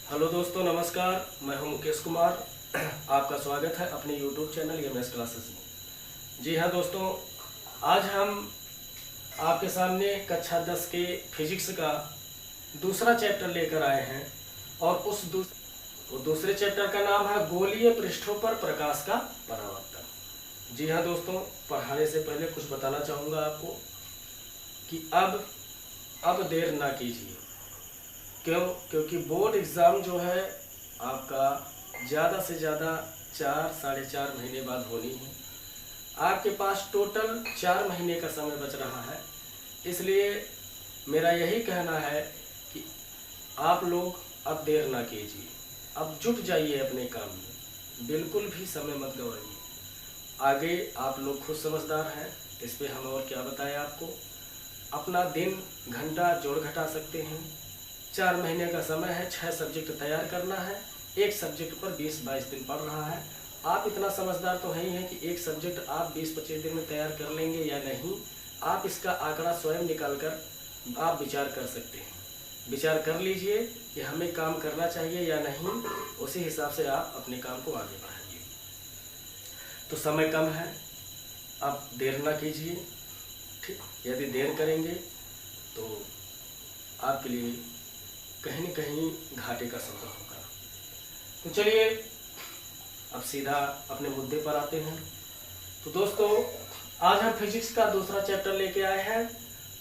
Hello दोस्तों, नमस्कार। मैं हूं मुकेश कुमार। आपका स्वागत है अपने YouTube चैनल एमएस क्लासेस में। जी हाँ दोस्तों, आज हम आपके सामने कक्षा 10 के फिजिक्स का दूसरा चैप्टर लेकर आए हैं और उस दूसरे चैप्टर का नाम है गोलीय पृष्ठों पर प्रकाश का परावर्तन। जी हाँ दोस्तों, पढ़ाने से पहले कुछ बताना चाहूँगा आपको कि अब देर ना कीजिए। क्यों? क्योंकि बोर्ड एग्ज़ाम जो है आपका ज़्यादा से ज़्यादा 4-4.5 महीने बाद होनी है। आपके पास टोटल 4 महीने का समय बच रहा है। इसलिए मेरा यही कहना है कि आप लोग अब देर ना कीजिए, अब जुट जाइए अपने काम में, बिल्कुल भी समय मत गवाइए। आगे आप लोग खुद समझदार हैं, इस पर हम और क्या बताएं आपको। अपना दिन घंटा जोड़ घटा सकते हैं। 4 महीने का समय है, 6 सब्जेक्ट तैयार करना है। एक सब्जेक्ट पर 20-22 दिन पढ़ रहा है। आप इतना समझदार तो है ही हैं कि एक सब्जेक्ट आप 20-25 दिन में तैयार कर लेंगे या नहीं। आप इसका आंकड़ा स्वयं निकाल कर आप विचार कर सकते हैं। विचार कर लीजिए कि हमें काम करना चाहिए या नहीं, उसी हिसाब से आप अपने काम को आगे बढ़ाइए। तो समय कम है, अब देर ना कीजिए। ठीक, यदि देर करेंगे तो आपके लिए कहीं न कहीं घाटे का सौदा होगा। तो चलिए अब सीधा अपने मुद्दे पर आते हैं। तो दोस्तों, आज हम फिजिक्स का दूसरा चैप्टर लेके आए हैं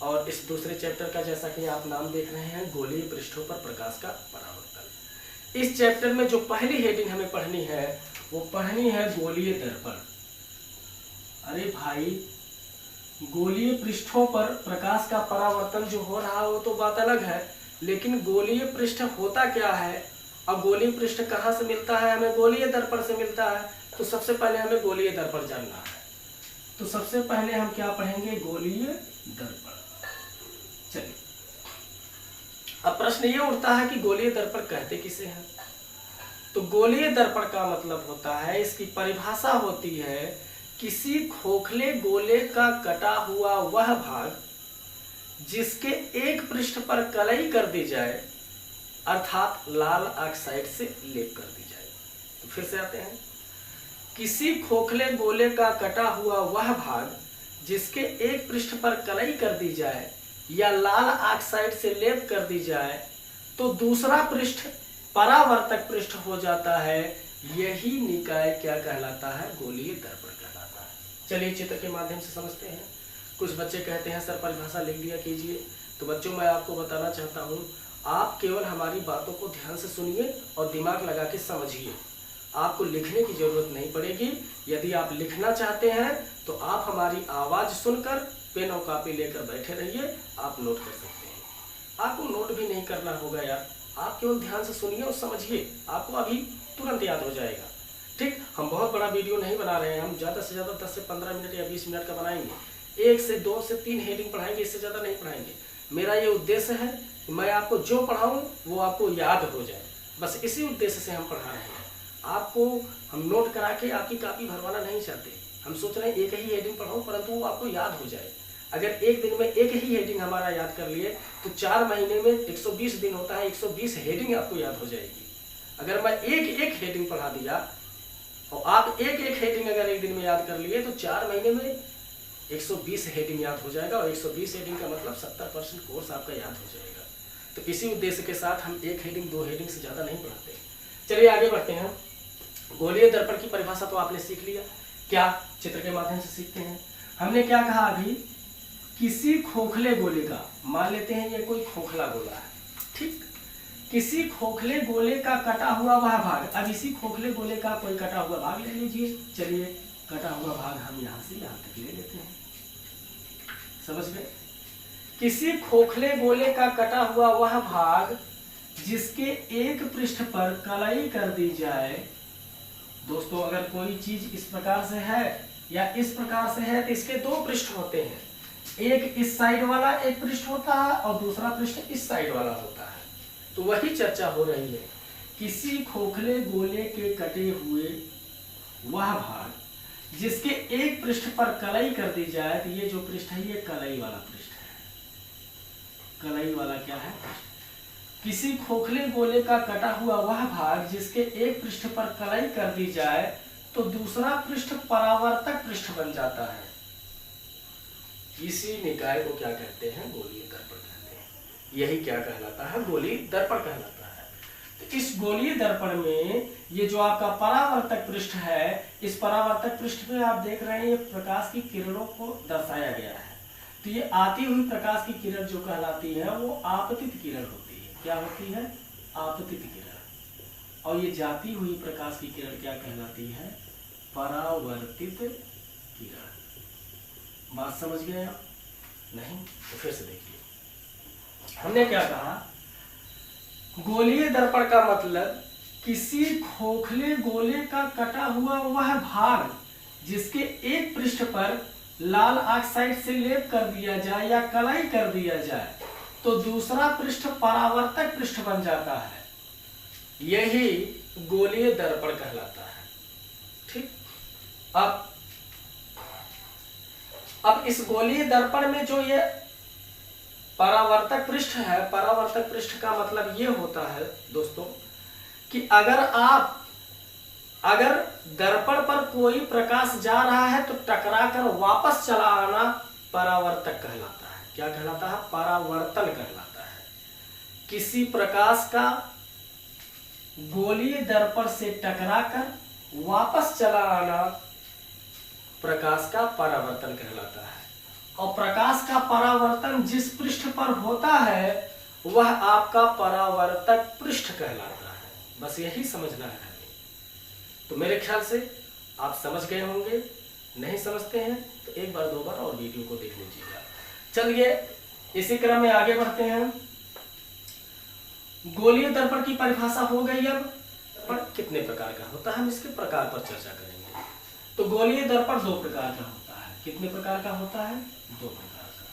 और इस दूसरे चैप्टर का, जैसा कि आप नाम देख रहे हैं, गोलीय पृष्ठों पर प्रकाश का परावर्तन। इस चैप्टर में जो पहली हेडिंग हमें पढ़नी है वो पढ़नी है गोलीय दर्पण। अरे भाई, गोलीय पृष्ठों पर प्रकाश का परावर्तन जो हो रहा है वो तो बात अलग है, लेकिन गोलीय पृष्ठ होता क्या है और गोलीय पृष्ठ कहाँ से मिलता है? हमें गोलीय दर्पण से मिलता है। तो सबसे पहले हमें गोलीय दर्पण जानना है। तो सबसे पहले हम क्या पढ़ेंगे? गोलीय दर्पण। चलिए, अब प्रश्न ये उठता है कि गोलीय दर्पण कहते किसे हैं? तो गोलीय दर्पण का मतलब होता है, इसकी परिभाषा होती है, किसी खोखले गोले का कटा हुआ वह भाग जिसके एक पृष्ठ पर कलई कर दी जाए, अर्थात लाल ऑक्साइड से लेप कर दी जाए। तो फिर से आते हैं, किसी खोखले गोले का कटा हुआ वह भाग जिसके एक पृष्ठ पर कलई कर दी जाए या लाल ऑक्साइड से लेप कर दी जाए तो दूसरा पृष्ठ परावर्तक पृष्ठ हो जाता है। यही निकाय क्या कहलाता है? गोलीय दर्पण कहलाता है। चलिए चित्र के माध्यम से समझते हैं। कुछ बच्चे कहते हैं सर परिभाषा लिख दिया कीजिए। तो बच्चों, मैं आपको बताना चाहता हूँ, आप केवल हमारी बातों को ध्यान से सुनिए और दिमाग लगा के समझिए। आपको लिखने की जरूरत नहीं पड़ेगी। यदि आप लिखना चाहते हैं तो आप हमारी आवाज़ सुनकर पेन और कॉपी लेकर बैठे रहिए, आप नोट कर सकते हैं। आपको नोट भी नहीं करना होगा यार, आप केवल ध्यान से सुनिए और समझिए, आपको अभी तुरंत याद हो जाएगा। ठीक, हम बहुत बड़ा वीडियो नहीं बना रहे हैं, हम ज़्यादा से ज़्यादा 10 से 15 मिनट या 20 मिनट का बनाएंगे। 1 से 2 से 3 हेडिंग पढ़ाएंगे, इससे ज़्यादा नहीं पढ़ाएंगे। मेरा ये उद्देश्य है कि मैं आपको जो पढ़ाऊँ वो आपको याद हो जाए, बस इसी उद्देश्य से हम पढ़ा रहे हैं। आपको हम नोट करा के आपकी कॉपी भरवाना नहीं चाहते। हम सोच रहे हैं एक ही हेडिंग पढ़ाऊँ, परंतु वो आपको याद हो जाए। अगर एक दिन में एक ही हेडिंग हमारा याद कर लिए तो 4 महीने में 120 दिन होता है, 120 हेडिंग आपको याद हो जाएगी। अगर मैं एक हेडिंग पढ़ा दिया और आप एक हेडिंग अगर एक दिन में याद कर लिए तो 4 महीने में 120 हेडिंग याद हो जाएगा और 120 हेडिंग का मतलब 70% कोर्स आपका याद हो जाएगा। तो इसी उद्देश्य के साथ हम 1 हेडिंग 2 हेडिंग से ज़्यादा नहीं पढ़ाते। चलिए आगे बढ़ते हैं। गोलीय दर्पण की परिभाषा तो आपने सीख लिया, क्या चित्र के माध्यम से सीखते हैं। हमने क्या कहा अभी? किसी खोखले गोले का, मान लेते हैं ये कोई खोखला गोला है, ठीक, किसी खोखले गोले का कटा हुआ वह भाग। अब इसी खोखले गोले का कोई कटा हुआ भाग ले लीजिए। चलिए, कटा हुआ भाग हम यहाँ से यहाँ तक ले लेते हैं, समझ गए? किसी खोखले गोले का कटा हुआ वह भाग जिसके एक पृष्ठ पर कलई कर दी जाए। दोस्तों, अगर कोई चीज इस प्रकार से है या इस प्रकार से है तो इसके 2 पृष्ठ होते हैं। एक इस साइड वाला एक पृष्ठ होता है और दूसरा पृष्ठ इस साइड वाला होता है। तो वही चर्चा हो रही है, किसी खोखले गोले के कटे हुए वह भाग जिसके एक पृष्ठ पर कलई कर दी जाए। तो ये जो पृष्ठ है ये कलई वाला पृष्ठ है। कलई वाला क्या है? पृष्ठ। किसी खोखले गोले का कटा हुआ वह भाग जिसके एक पृष्ठ पर कलाई कर दी जाए तो दूसरा पृष्ठ परावर्तक पृष्ठ बन जाता है। इसी निकाय को क्या कहते हैं? गोलीय दर्पण कहते हैं। यही क्या कहलाता है? गोलीय दर्पण कहलाता है। तो इस गोलीय दर्पण में ये जो आपका परावर्तक पृष्ठ है, इस परावर्तक पृष्ठ पे आप देख रहे हैं ये प्रकाश की किरणों को दर्शाया गया है। तो ये आती हुई प्रकाश की किरण जो कहलाती है वो आपतित किरण होती है। क्या होती है? आपतित किरण। और ये जाती हुई प्रकाश की किरण क्या कहलाती है? परावर्तित किरण। बात समझ गए आप? नहीं तो फिर से देखिए, हमने क्या कहा? गोलीय दर्पण का मतलब किसी खोखले गोले का कटा हुआ वह भाग जिसके एक पृष्ठ पर लाल ऑक्साइड से लेप कर दिया जाए या कलाई कर दिया जाए तो दूसरा पृष्ठ परावर्तक पृष्ठ बन जाता है। यही गोलीय दर्पण कहलाता है। ठीक। अब इस गोलीय दर्पण में जो ये परावर्तक पृष्ठ है, परावर्तक पृष्ठ का मतलब ये होता है दोस्तों कि अगर दर्पण पर कोई प्रकाश जा रहा है तो टकराकर वापस चला आना परावर्तक कहलाता है। क्या कहलाता है? परावर्तन कहलाता है। किसी प्रकाश का गोलीय दर्पण से टकराकर वापस चला आना प्रकाश का परावर्तन कहलाता है। और प्रकाश का परावर्तन जिस पृष्ठ पर होता है वह आपका परावर्तक पृष्ठ कहलाता है। बस यही समझना है। तो मेरे ख्याल से आप समझ गए होंगे। नहीं समझते हैं तो एक बार दो बार और वीडियो को देख लीजिएगा। चलिए इसी क्रम में आगे बढ़ते हैं। गोलीय दर्पण की परिभाषा हो गई। अब पर कितने प्रकार का होता है हम इसके प्रकार पर चर्चा करेंगे। तो गोलीय दर्पण दो प्रकार का होता है। कितने प्रकार का होता है? दो प्रकार का।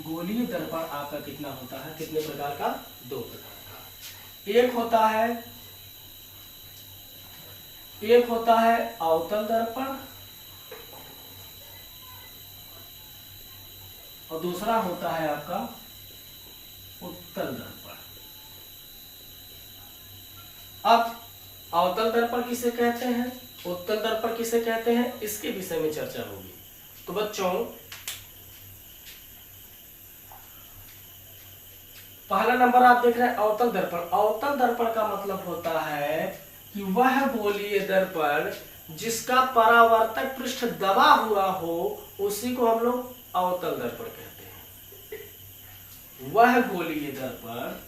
गोलीय दर्पण आपका कितना होता है? कितने प्रकार का? दो प्रकार का। एक होता है अवतल दर्पण और दूसरा होता है आपका उत्तल दर्पण। अब अवतल दर्पण किसे कहते हैं, उत्तल दर्पण किसे कहते हैं, इसके विषय में चर्चा होगी। तो बच्चों पहला नंबर आप देख रहे हैं अवतल दर्पण। अवतल दर्पण का मतलब होता है कि वह गोलीय दर्पण जिसका परावर्तक पृष्ठ दबा हुआ हो उसी को हम लोग अवतल दर्पण कहते हैं। वह गोलीय दर्पण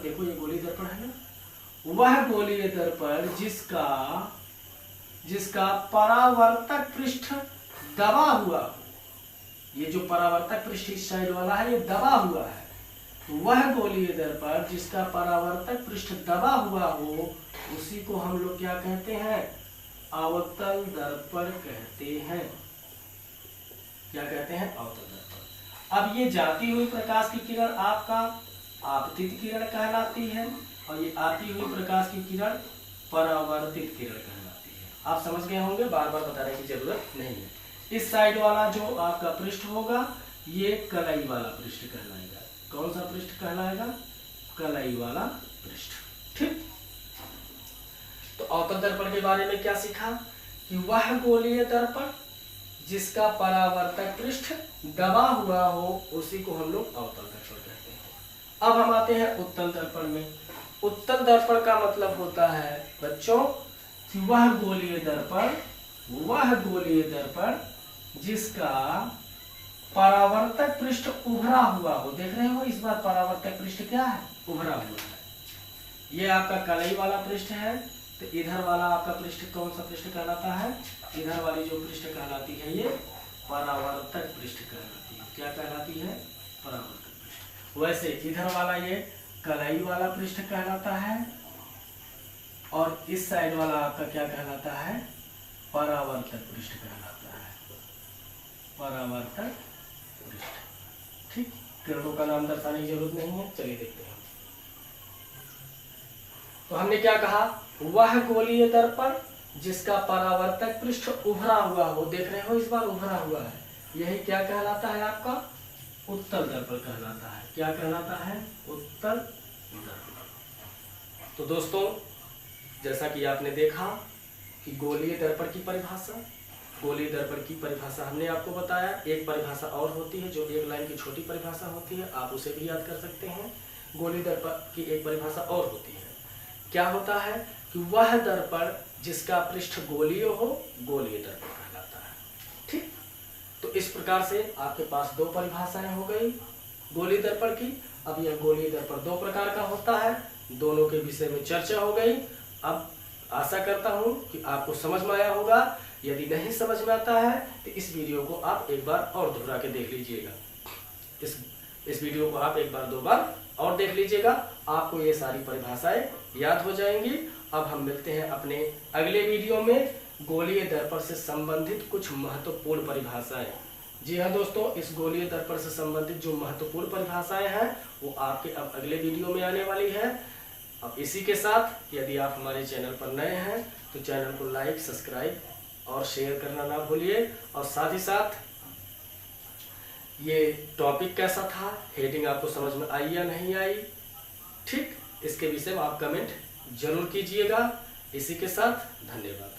देखो ये गोलीय दर्पण है ना, वह गोलीय दर्पण जिसका परावर्तक पृष्ठ दबा हुआ हो, ये जो परावर्तक पृष्ठ इस साइड वाला है ये दबा हुआ है, वह गोलीय दर्पण जिसका परावर्तक पृष्ठ दबा हुआ हो उसी को हम लोग क्या कहते हैं, अवतल दर्पण कहते हैं। क्या कहते हैं, अवतल दर्पण। अब ये जाती हुई प्रकाश की किरण आपका आपतित किरण कहलाती है और ये आती हुई प्रकाश की किरण परावर्तित किरण कहलाती है। आप समझ गए होंगे, बार बार बताने की जरूरत नहीं है। इस साइड वाला जो आपका पृष्ठ होगा ये कलाई वाला पृष्ठ कहलाएगा। कौन सा पृष्ठ कहलाएगा, कलाई वाला पृष्ठ। ठीक। तो अवतल दर्पण के बारे में क्या सीखा कि वह गोलीय दर्पण जिसका परावर्तक पृष्ठ दबा हुआ हो उसी को हम लोग अवतल दर्पण कहते हैं। अब हम आते हैं उत्तल दर्पण में। उत्तल दर्पण का मतलब होता है बच्चों कि वह गोलीय दर्पण जिसका परावर्तक पृष्ठ उभरा हुआ हो। देख रहे हो इस बार परावर्तक पृष्ठ क्या है, उभरा हुआ है। ये आपका कलाई वाला पृष्ठ है, तो इधर वाला आपका पृष्ठ कौन सा पृष्ठ कहलाता है, इधर वाली जो पृष्ठ कहलाती है ये परावर्तक पृष्ठ कहलाती है। क्या कहलाती है, परावर्तक पृष्ठ। वैसे इधर वाला ये कलाई वाला पृष्ठ कहलाता है और इस साइड वाला आपका क्या कहलाता है, परावर्तक पृष्ठ कहलाता है, परावर्तक पृष्ठ। ठीक। किरणों का नाम दर्शाने की जरूरत नहीं है, चलिए देखते हैं। तो हमने क्या कहा, वह गोलीय दर्पण जिसका परावर्तक पृष्ठ उभरा हुआ हो। देख रहे हो इस बार उभरा हुआ है, यही क्या कहलाता है आपका उत्तल दर्पण कहलाता है। क्या कहलाता है? उत्तल दर्पण। तो दोस्तों, जैसा कि आपने देखा कि गोलीय दर्पण की परिभाषा, गोलीय दर्पण की परिभाषा हमने आपको बताया। एक परिभाषा और होती है जो एक लाइन की छोटी परिभाषा होती है, आप उसे भी याद कर सकते हैं। गोलीय दर्पण की एक परिभाषा और होती है। क्या होता है कि वह दर्पण जिसका पृष्ठ गोलीय हो, गोलीय दर्पण कहलाता है। ठीक, तो इस प्रकार से आपके पास दो परिभाषाएं हो गई गोलीय दर्पण की। अब यह गोलीय दर्पण दो प्रकार का होता है, दोनों के विषय में चर्चा हो गई। अब आशा करता हूं कि आपको समझ में आया होगा। यदि नहीं समझ में आता है तो इस वीडियो को आप एक बार और दोहरा के देख लीजिएगा। इस वीडियो को आप एक बार दो बार और देख लीजिएगा, आपको ये सारी परिभाषाएं याद हो जाएंगी। अब हम मिलते हैं अपने अगले वीडियो में गोलीय दर्पण से संबंधित कुछ महत्वपूर्ण परिभाषाएं। जी हाँ दोस्तों, इस गोलीय दर्पण से संबंधित जो महत्वपूर्ण परिभाषाएं हैं वो आपके अब अगले वीडियो में आने वाली है। अब इसी के साथ यदि आप हमारे चैनल पर नए हैं तो चैनल को लाइक, सब्सक्राइब और शेयर करना ना भूलिए। और साथ ही साथ ये टॉपिक कैसा था, हेडिंग आपको समझ में आई या नहीं आई, ठीक, इसके विषय में आप कमेंट जरूर कीजिएगा। इसी के साथ धन्यवाद।